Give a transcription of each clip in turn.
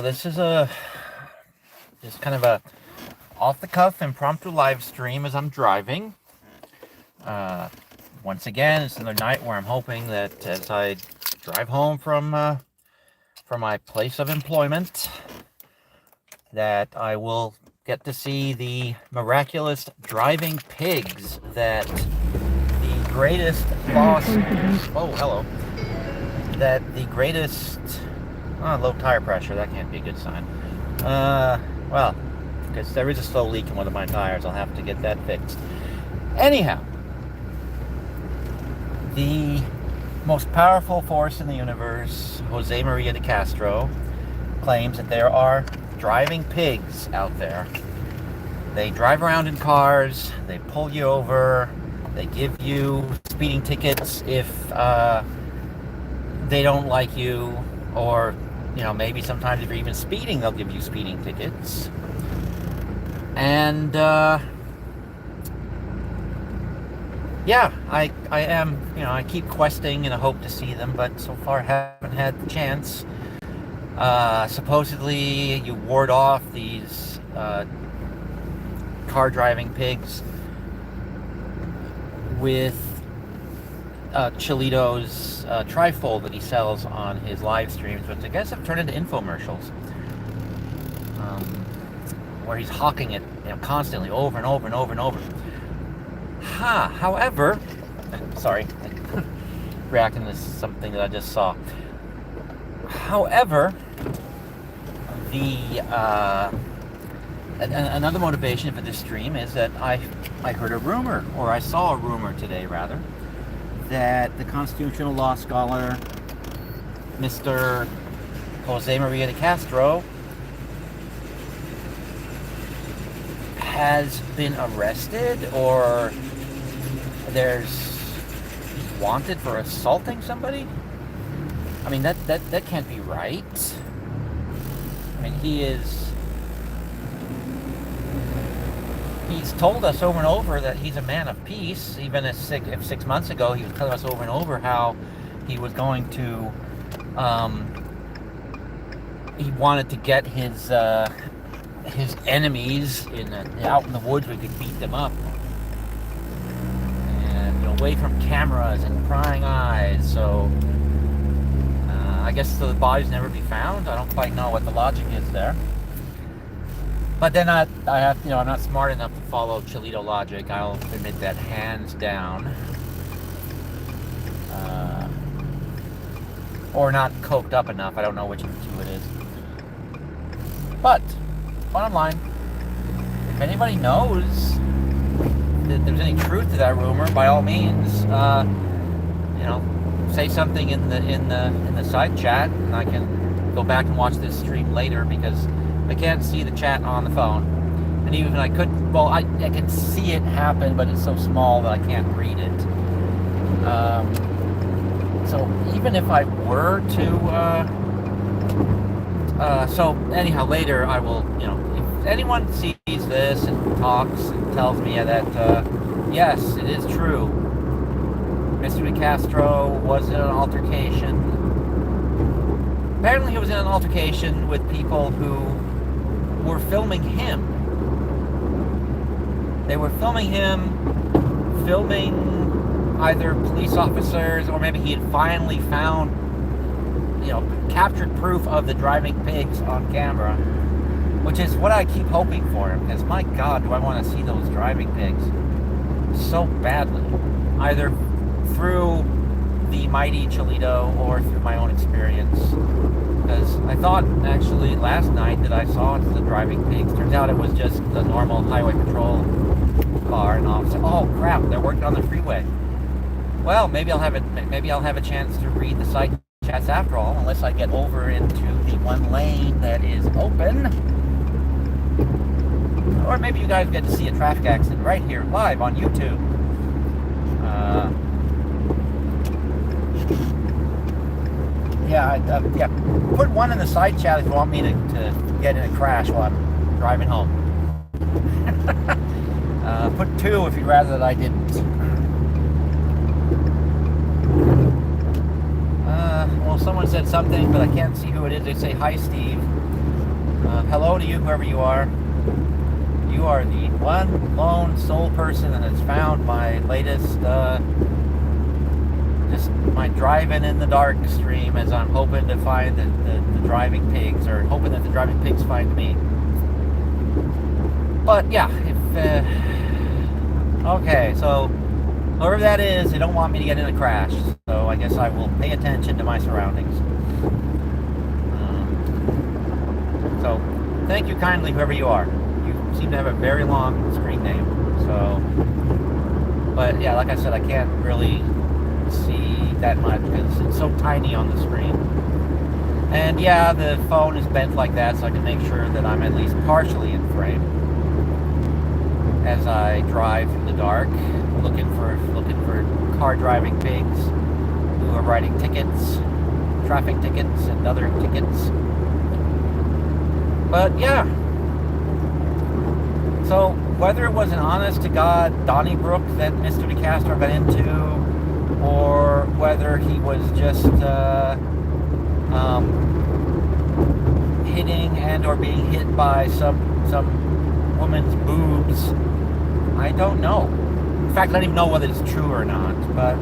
This is just kind of a off-the-cuff impromptu live stream as I'm driving. Once again, it's another night where I'm hoping that as I drive home from my place of employment, that I will get to see the miraculous driving pigs that the greatest boss. Oh, hello. That the greatest. Oh, low tire pressure. That can't be a good sign. Well, because there is a slow leak in one of my tires. I'll have to get that fixed. Anyhow, the most powerful force in the universe, Jose Maria de Castro, claims that there are driving pigs out there. They drive around in cars. They pull you over. They give you speeding tickets if they don't like you, or maybe sometimes if you're even speeding, they'll give you speeding tickets. And yeah, I am, I keep questing in a hope to see them, but so far haven't had the chance. Supposedly you ward off these car driving pigs with Chilito's trifold that he sells on his live streams, which I guess have turned into infomercials, where he's hawking it constantly over and over and over and over. However, sorry, reacting to something that I just saw. However, the another motivation for this stream is that I heard a rumor, or I saw a rumor today rather, that the constitutional law scholar, Mr. Jose Maria de Castro, has been arrested, or he's wanted for assaulting somebody. I mean, that can't be right. I mean, he's told us over and over that he's a man of peace. Even if 6 months ago he was telling us over and over how he was going to, he wanted to get his enemies out in the woods where he could beat them up, and away from cameras and prying eyes. So I guess the bodies never be found. I don't quite know what the logic is there. But then I'm not smart enough to follow Chilito logic. I'll admit that hands down. Or not coked up enough. I don't know which of the two it is. But bottom line, if anybody knows that there's any truth to that rumor, by all means, say something in the side chat, and I can go back and watch this stream later, because I can't see the chat on the phone. And even if I could, well, I can see it happen, but it's so small that I can't read it. So even if I were to, so anyhow, later I will, if anyone sees this and talks and tells me that, yes, it is true, Mr. De Castro was in an altercation. Apparently he was in an altercation with people who were filming him. They were filming him, filming either police officers, or maybe he had finally found, captured proof of the driving pigs on camera, which is what I keep hoping for him, because my God, do I want to see those driving pigs so badly, either through the mighty Chilito or through my own experience. Because I thought actually last night that I saw the driving pigs. Turns out it was just the normal highway patrol car, and officer. Oh crap! They're working on the freeway. Well, maybe I'll have a chance to read the site chats after all, unless I get over into the one lane that is open. Or maybe you guys get to see a traffic accident right here live on YouTube. Yeah. Put one in the side chat if you want me to get in a crash while I'm driving home. Put two if you'd rather that I didn't. Well, someone said something, but I can't see who it is. They say, "Hi, Steve." hello to you, whoever you are. You are the one lone sole person that has found my latest, just my driving in the dark stream, as I'm hoping to find the driving pigs, or hoping that the driving pigs find me. But yeah, okay, so whoever that is, they don't want me to get in a crash, so I guess I will pay attention to my surroundings. So thank you kindly, whoever you are. You seem to have a very long screen name, so, but yeah, like I said, I can't really see that much because it's so tiny on the screen. And yeah, the phone is bent like that so I can make sure that I'm at least partially in frame as I drive through the dark, looking for car driving pigs who are writing tickets, traffic tickets, and other tickets. But yeah, so whether it was an honest to God Donnybrook that Mr. DeCastro got into, or whether he was just hitting and or being hit by some woman's boobs, I don't know. In fact, I don't even know whether it's true or not, but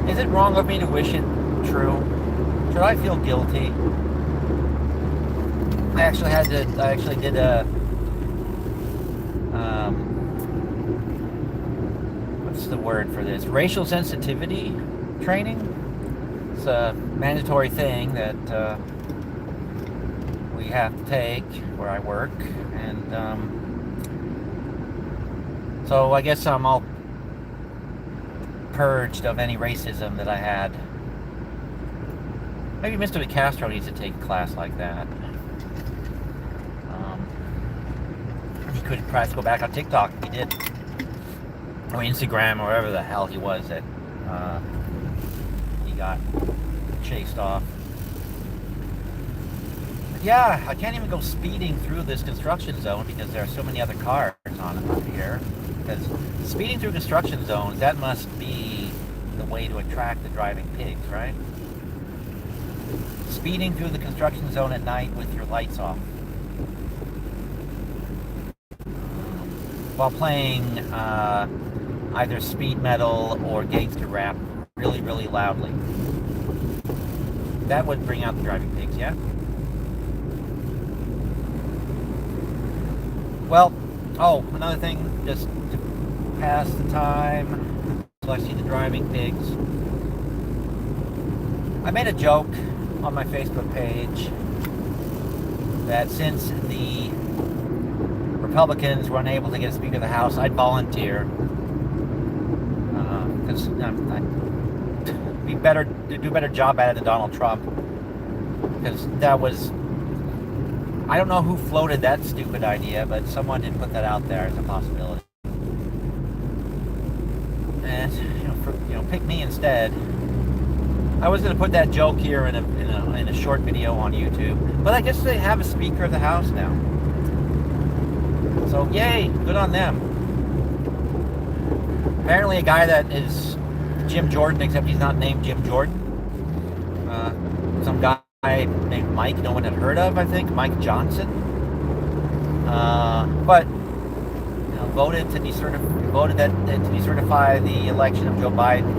is it wrong of me to wish it true? Should I feel guilty? I actually did a what's the word for this? Racial sensitivity training. It's a mandatory thing that we have to take where I work, and so I guess I'm all purged of any racism that I had. Maybe Mr. DeCastro needs to take a class like that. He could perhaps go back on TikTok if he did, or Instagram, or wherever the hell he was that he got chased off. But yeah, I can't even go speeding through this construction zone because there are so many other cars on it up here. Because speeding through construction zones, that must be the way to attract the driving pigs, right? Speeding through the construction zone at night with your lights off, while playing either speed metal or gangster rap really, really loudly. That would bring out the driving pigs, yeah? Well, oh, another thing, just to pass the time until I see the driving pigs. I made a joke on my Facebook page that since the Republicans were unable to get a Speaker of the House, I'd volunteer. Because I'd do a better job at it than Donald Trump. Because that was, I don't know who floated that stupid idea, but someone did put that out there as a possibility. And pick me instead. I was going to put that joke here in a short video on YouTube, but I guess they have a Speaker of the House now. So yay, good on them. Apparently a guy that is Jim Jordan, except he's not named Jim Jordan. Some guy named Mike, no one had heard of, I think, Mike Johnson. But voted to decertify the election of Joe Biden.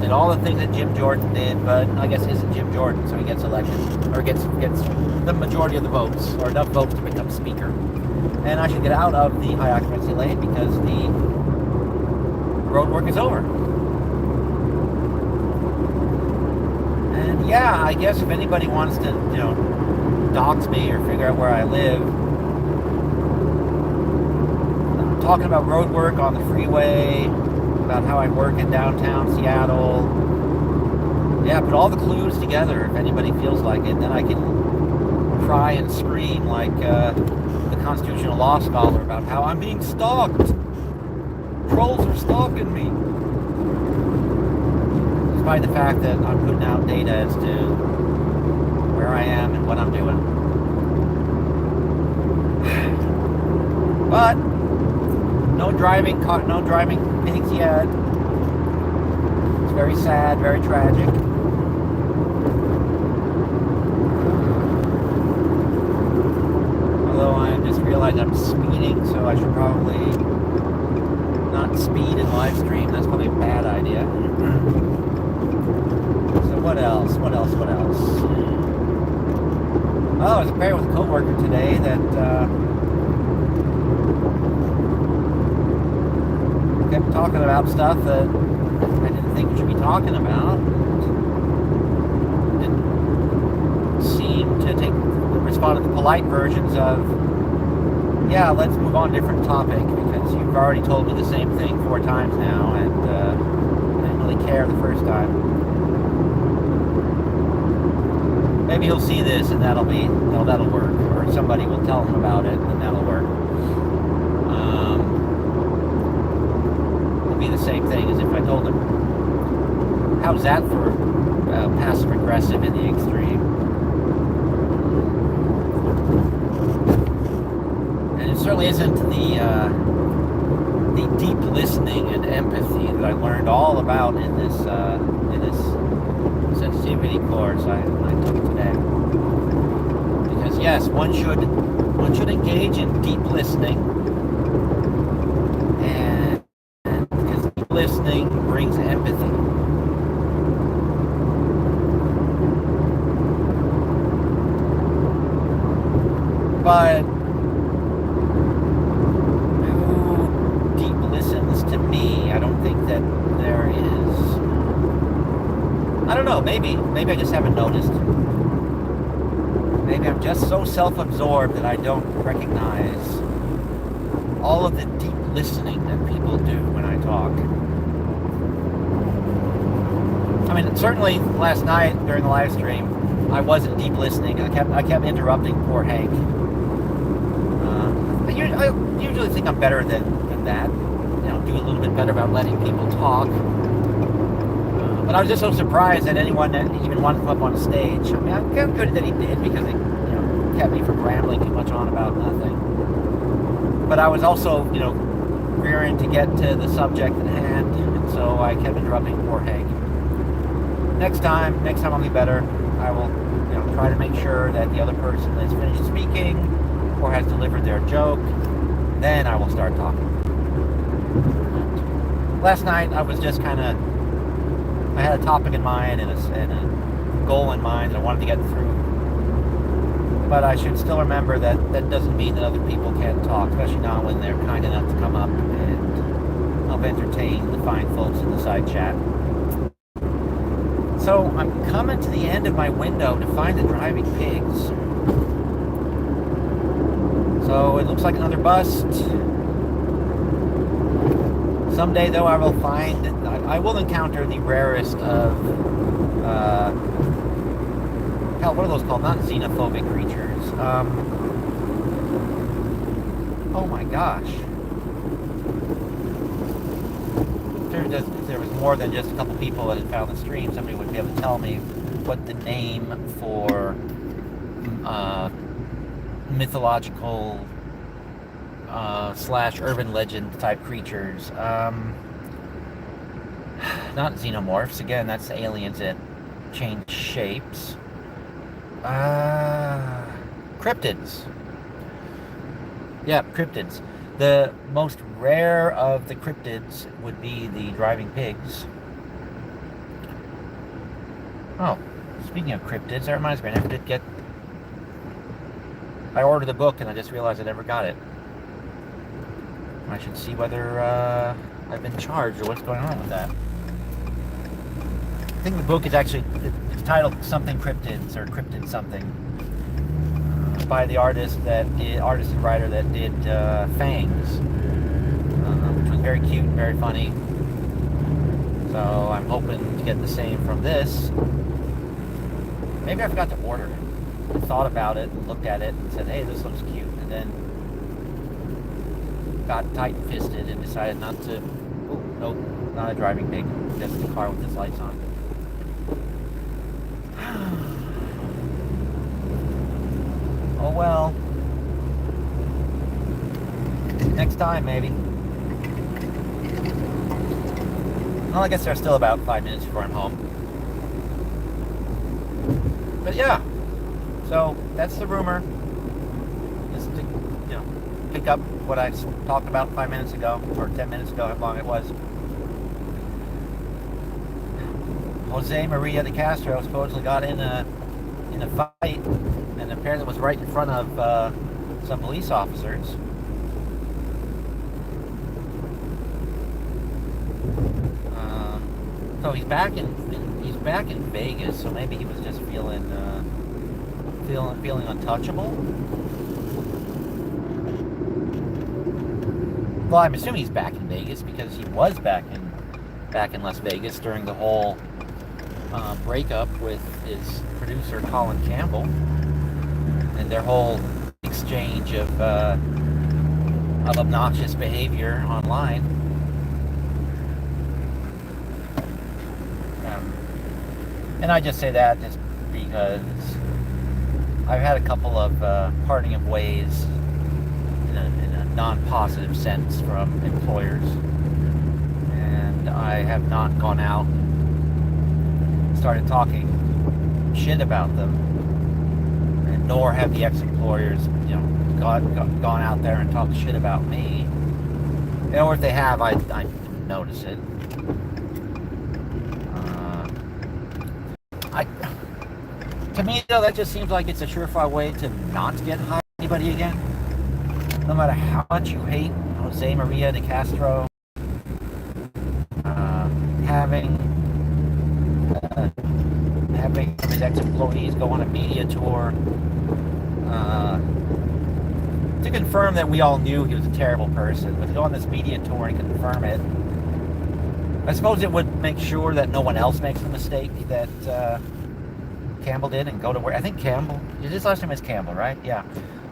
Did all the things that Jim Jordan did, but I guess isn't Jim Jordan, so he gets elected, or gets the majority of the votes, or enough votes to become Speaker. And I should get out of the high occupancy lane because the road work is over. And yeah, I guess if anybody wants to, dox me or figure out where I live, I'm talking about road work on the freeway, about how I work in downtown Seattle. Yeah, put all the clues together if anybody feels like it, then I can cry and scream like the constitutional law scholar about how I'm being stalked. Trolls are stalking me. Despite the fact that I'm putting out data as to where I am and what I'm doing. But no driving pigs yet. It's very sad, very tragic. that I'm speeding, so I should probably not speed and live stream. That's probably a bad idea. So what else? What else? What else? Oh, I was paired with a coworker today that kept talking about stuff that I didn't think we should be talking about. Didn't seem to respond to the polite versions of, yeah, let's move on to a different topic, because you've already told me the same thing 4 times now, and I didn't really care the first time. Maybe he'll see this and that'll work, or somebody will tell him about it and that'll work. It'll be the same thing as if I told him. How's that for passive aggressive in the extreme? And it certainly isn't the deep listening and empathy that I learned all about in this sensitivity course I took today. Because yes, one should engage in deep listening, and because deep listening brings empathy. But who deep listens to me? I don't think that there is. I don't know, maybe I just haven't noticed. Maybe I'm just so self-absorbed that I don't recognize all of the deep listening that people do when I talk. I mean, certainly last night during the live stream, I wasn't deep listening. I kept interrupting poor Hank. I usually think I'm better than that. You know, do a little bit better about letting people talk. But I was just so surprised that anyone that even wanted to come up on stage. I mean, I'm kind of good that he did, because it, kept me from rambling too much on about nothing. But I was also, rearing to get to the subject at hand, and so I kept interrupting poor Hank. Next time I'll be better. I will, try to make sure that the other person has finished speaking or has delivered their joke. Then I will start talking. Last night I was just kind of. I had a topic in mind and a goal in mind that I wanted to get through. But I should still remember that that doesn't mean that other people can't talk, especially not when they're kind enough to come up and help entertain the fine folks in the side chat. So I'm coming to the end of my window to find the driving pigs. So it looks like another bust. Someday, though, I will encounter the rarest of, hell, what are those called? Not xenophobic creatures. Oh my gosh. If there was more than just a couple people that had found the stream, somebody would be able to tell me what the name for mythological / urban legend type creatures. Not xenomorphs. Again, that's aliens that change shapes. Cryptids. Yeah, cryptids. The most rare of the cryptids would be the driving pigs. Oh, speaking of cryptids, that reminds me, I ordered the book and I just realized I never got it. I should see whether I've been charged or what's going on with that. I think the book is actually, it's titled something Cryptids, or Cryptid something, by the artist and writer that did Fangs, which was very cute and very funny. So I'm hoping to get the same from this. Maybe I forgot to order it. I thought about it and looked at it and said, hey, this looks cute, and then got tight-fisted and decided not to. Oh, nope, not a driving pig, just a car with its lights on. Oh well. Next time, maybe. Well, I guess there's still about 5 minutes before I'm home. But yeah. So, that's the rumor. Just to, pick up what I talked about 5 minutes ago, or 10 minutes ago, how long it was. Jose Maria de Castro supposedly got in a fight, and apparently was right in front of some police officers. So he's back in Vegas. So maybe he was just feeling untouchable. Well, I'm assuming he's back in Vegas because he was back in Las Vegas during the whole breakup with his producer Colin Campbell and their whole exchange of obnoxious behavior online. And I just say that just because I've had a couple of parting of ways in a non-positive sense from employers, and I have not gone out and started talking shit about them, and nor have the ex-employers, gone out there and talked shit about me. Or if they have, I didn't notice it. To me, though, that just seems like it's a surefire way to not get hired by anybody again. No matter how much you hate Jose Maria de Castro, having his ex-employees go on a media tour to confirm that we all knew he was a terrible person, but to go on this media tour and confirm it, I suppose it would make sure that no one else makes the mistake that Campbell did and go to work. I think Campbell, his last name is Campbell, right? Yeah.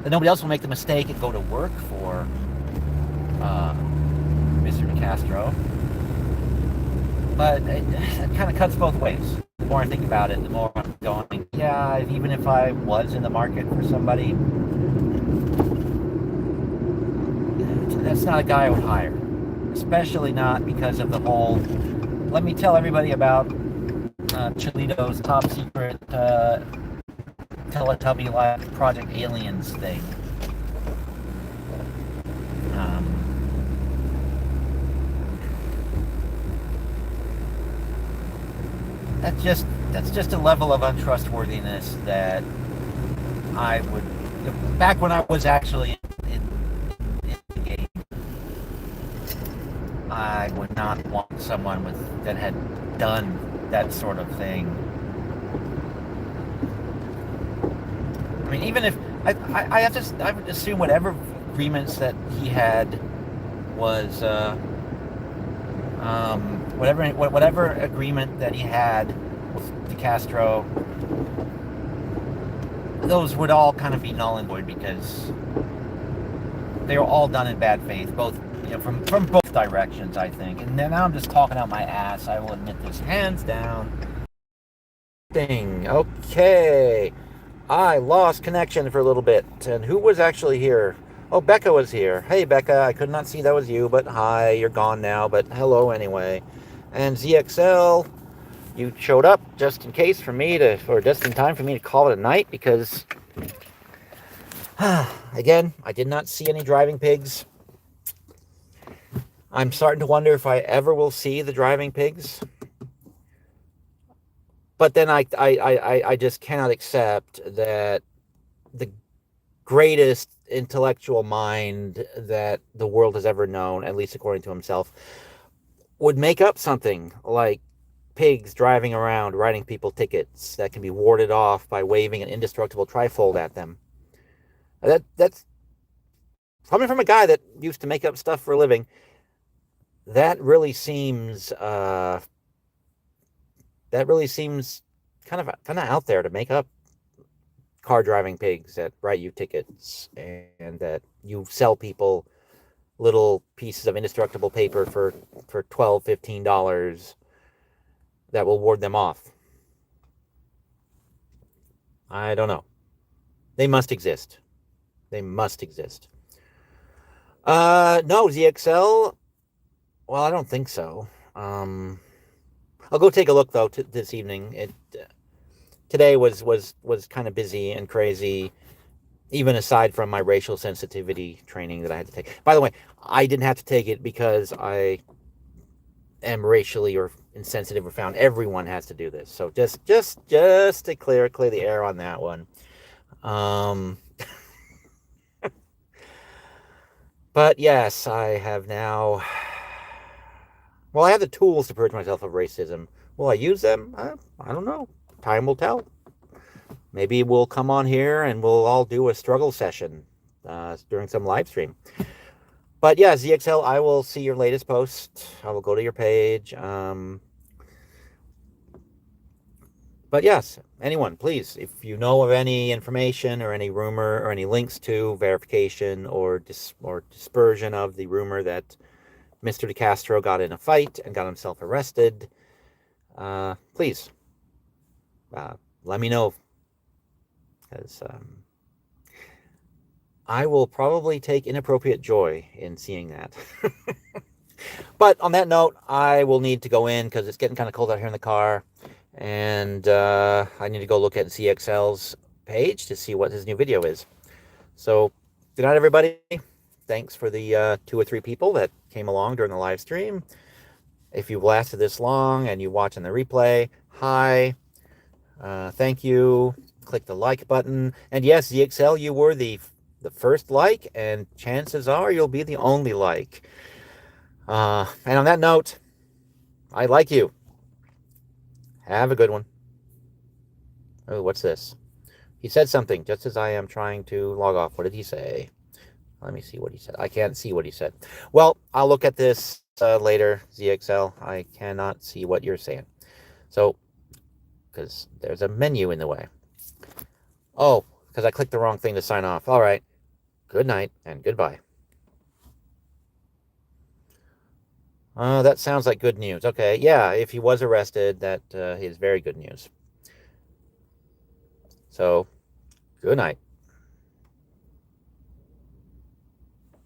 That nobody else will make the mistake and go to work for Mr. DeCastro. But it kind of cuts both ways. The more I think about it, the more I'm going, yeah, even if I was in the market for somebody, that's not a guy I would hire. Especially not because of the whole, let me tell everybody about Cholito's top secret Teletubby-like Project Aliens thing. That's just a level of untrustworthiness that I would, back when I was actually in the game, I would not want someone that had done that sort of thing. I mean, even if I would assume whatever agreements that he had was whatever agreement that he had with DeCastro, those would all kind of be null and void because they were all done in bad faith, both from both directions, I think. And then now I'm just talking out my ass. I will admit this, hands down. Okay. I lost connection for a little bit. And who was actually here? Oh, Becca was here. Hey, Becca, I could not see that was you, but hi, you're gone now, but hello anyway. And ZXL, you showed up just in case for me to, or just in time for me to call it a night because, again, I did not see any driving pigs. I'm starting to wonder if I ever will see the driving pigs. But then I just cannot accept that the greatest intellectual mind that the world has ever known, at least according to himself, would make up something like pigs driving around writing people tickets that can be warded off by waving an indestructible trifold at them. That's coming from a guy that used to make up stuff for a living. That really seems kind of out there to make up car driving pigs that write you tickets and that you sell people little pieces of indestructible paper for $12-15 that will ward them off. I don't know. They must exist. No, ZXL. Well, I don't think so. I'll go take a look though this evening. Today was kind of busy and crazy, even aside from my racial sensitivity training that I had to take. By the way, I didn't have to take it because I am racially or insensitive or found. Everyone has to do this. So just to clear the air on that one. Um, but yes, I have now. Well, I have the tools to purge myself of racism. Will I use them? I don't know. Time will tell. Maybe we'll come on here and we'll all do a struggle session during some live stream. But yeah, ZXL, I will see your latest post. I will go to your page. But yes, anyone, please, if you know of any information or any rumor or any links to verification or dispersion of the rumor that Mr. DeCastro got in a fight and got himself arrested, please let me know, because I will probably take inappropriate joy in seeing that. But on that note, I will need to go in because it's getting kind of cold out here in the car. And I need to go look at CXL's page to see what his new video is. So, good night, everybody. Thanks for the 2 or 3 people that came along during the live stream. If you've lasted this long and you're watching the replay, hi. Thank you. Click the like button. And yes, ZXL, you were the first like, and chances are you'll be the only like. And on that note, I like you. Have a good one. Oh, what's this? He said something just as I am trying to log off. What did he say? Let me see what he said. I can't see what he said. Well, I'll look at this later, ZXL. I cannot see what you're saying. So, because there's a menu in the way. Oh, because I clicked the wrong thing to sign off. All right. Good night and goodbye. That sounds like good news. Okay, yeah, if he was arrested, that is very good news. So, good night.